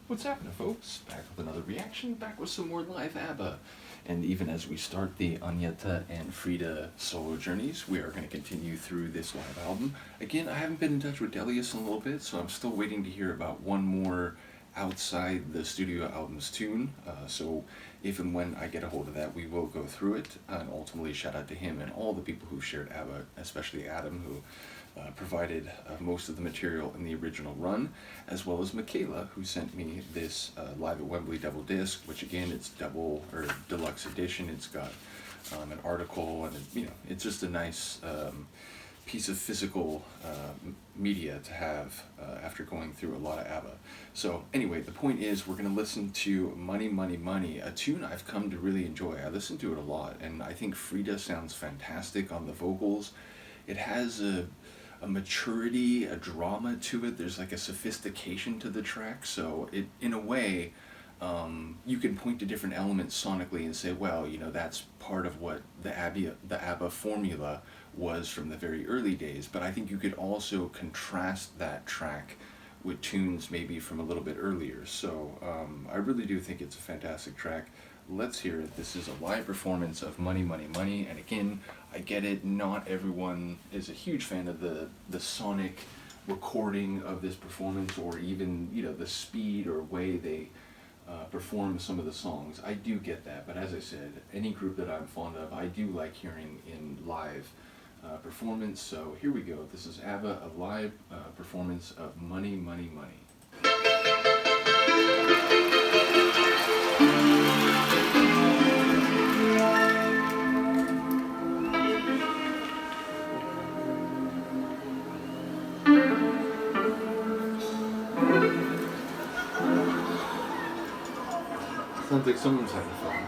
What's happening, folks? Back with another reaction, back with some more live ABBA. And even as we start the Agneta and Frida solo journeys, we are going to continue through this live album. Again, I haven't been in touch with Delius in a little bit, so I'm still waiting to hear about one more outside the studio album's tune. So if and when I get a hold of that, we will go through it. And ultimately, shout out to him and all the people who shared ABBA, especially Adam, who provided most of the material in the original run, as well as Michaela, who sent me this Live at Wembley double disc, which again, it's double or deluxe edition. It's got an article, and it's just a nice piece of physical media to have after going through a lot of ABBA. So anyway, the point is we're going to listen to Money, Money, Money, a tune I've come to really enjoy. I listen to it a lot, and I think Frida sounds fantastic on the vocals. It has a maturity, a drama to it. There's like a sophistication to the track. So it, in a way, you can point to different elements sonically and say, well, that's part of what the ABBA formula was from the very early days. But I think you could also contrast that track with tunes maybe from a little bit earlier. So I really do think it's a fantastic track. Let's hear it. This is a live performance of Money, Money, Money. And again, I get it, not everyone is a huge fan of the sonic recording of this performance, or even, the speed or way they perform some of the songs. I do get that, but as I said, any group that I'm fond of, I do like hearing in live performance. So here we go. This is ABBA, a live performance of Money, Money, Money. Sounds like someone's having fun.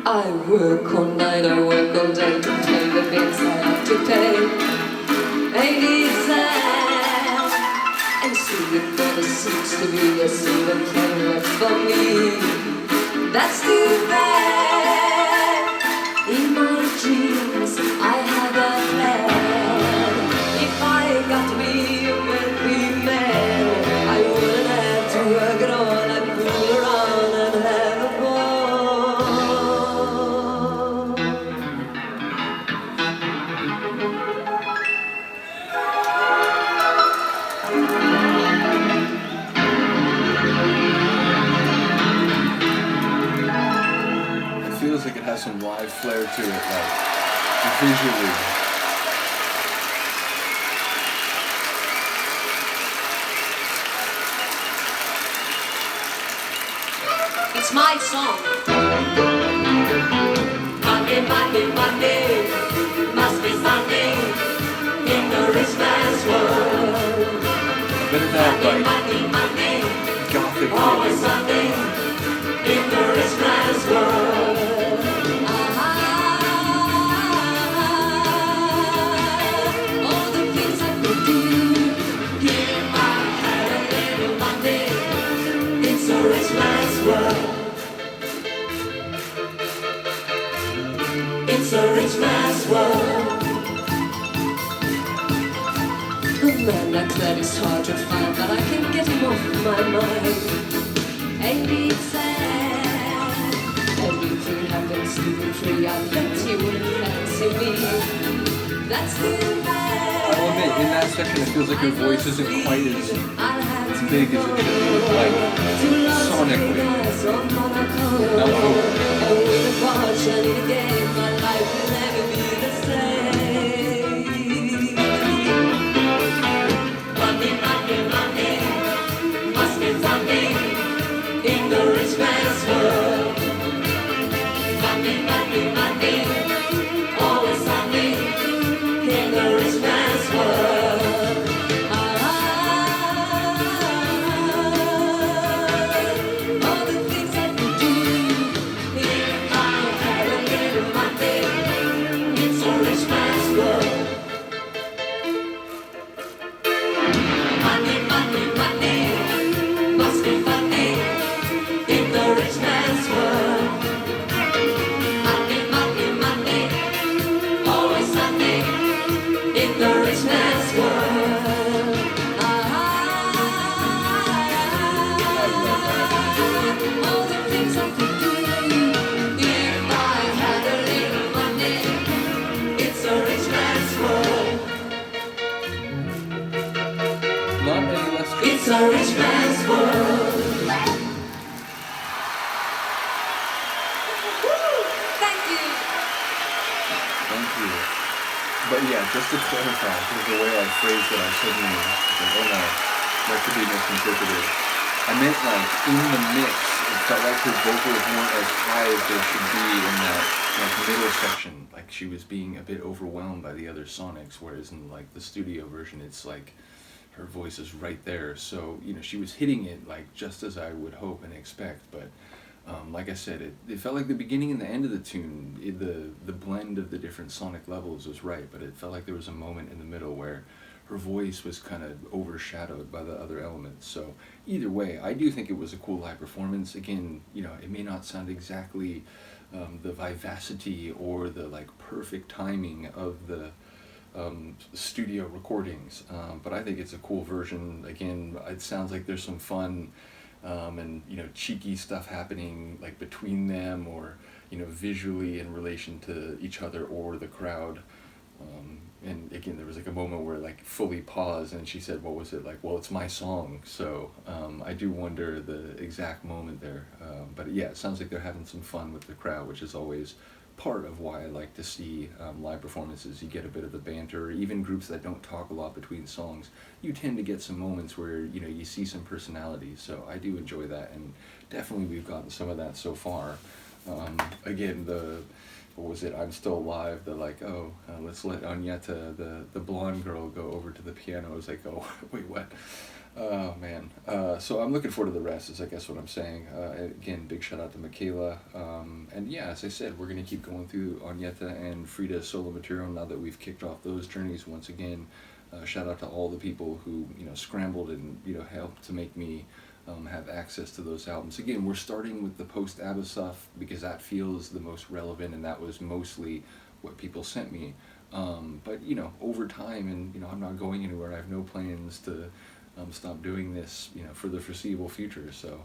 I work all night, I work all day to pay the bills I have to pay. Ain't it sad? And soon it never seems to be a single plan left for me. That's too bad. In my dreams, I have a plan. If I got to be a wealthy man, I wouldn't have to work at all. I'd fool around and have a ball. It feels like it has some live flair to it, like visually. It's my song. Money, money, money, must be something in the rich man's world. A bit of that, Money, like, money, money, gothic always feeling. something in the rich man's world. All the things I could do, here I had a little money. It's a rich man's world. It's a rich man's world. A man like that is hard to find, but I can get him off my mind. Ain't it sad? Everything happens to be free. I bet he wouldn't fancy me. That's too bad. I'll admit, in that section, it feels like your voice isn't quite as big as it should be, like, sonically. Not vocally. Money, money, money, must be something in the rich man's world. Money, money, money, always something in the rich man's world. All the things I could do if I had a little money. the rich man's world. All the things I could do if I had a little money. It's a rich man's world. Not any less true. It's a rich man's world. Thank you. Thank you. But yeah, just to clarify, because the way I phrased it, I suddenly was like, oh no, that could be misinterpreted. I meant like in the mix, it felt like her vocals weren't as high as they should be in that like middle section. Like she was being a bit overwhelmed by the other sonics, whereas in like the studio version, it's like her voice is right there. So you know, she was hitting it like just as I would hope and expect, but. Like I said, it felt like the beginning and the end of the tune, the blend of the different sonic levels was right, but it felt like there was a moment in the middle where her voice was kind of overshadowed by the other elements. So either way, I do think it was a cool live performance. Again, you know, it may not sound exactly the vivacity or the like perfect timing of the studio recordings, but I think it's a cool version. Again, it sounds like there's some fun and you know, cheeky stuff happening like between them, or you know, visually in relation to each other or the crowd. And again, there was like a moment where like fully paused, and she said, what was it like? Well, it's my song. So I do wonder the exact moment there. But yeah, it sounds like they're having some fun with the crowd, which is always part of why I like to see live performances. You get a bit of the banter, even groups that don't talk a lot between songs, you tend to get some moments where you know, you see some personality. So I do enjoy that, and definitely we've gotten some of that so far. Again, what was it, I'm Still Alive, the like, oh, let's let Agneta, the blonde girl, go over to the piano. I was like, oh, wait, what? Oh man, so I'm looking forward to the rest, is I guess what I'm saying. Again, big shout out to Michaela, and yeah, as I said, we're going to keep going through Agneta and Frida's solo material now that we've kicked off those journeys once again. Shout out to all the people who, you know, scrambled and, you know, helped to make me have access to those albums. Again, we're starting with the post-ABBA stuff because that feels the most relevant, and that was mostly what people sent me. But, you know, over time, and, you know, I'm not going anywhere, I have no plans to stop doing this, you know, for the foreseeable future. So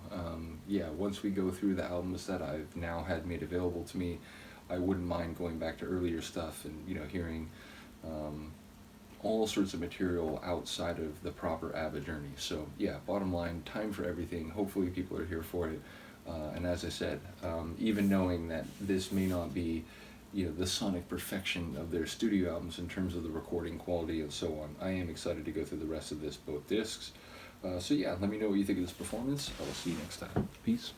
yeah, once we go through the albums that I've now had made available to me, I wouldn't mind going back to earlier stuff and, you know, hearing all sorts of material outside of the proper ABBA journey. So yeah, bottom line, time for everything. Hopefully people are here for it. And as I said, even knowing that this may not be, you know, the sonic perfection of their studio albums in terms of the recording quality and so on, I am excited to go through the rest of this, both discs. So yeah, let me know what you think of this performance. I will see you next time. Peace.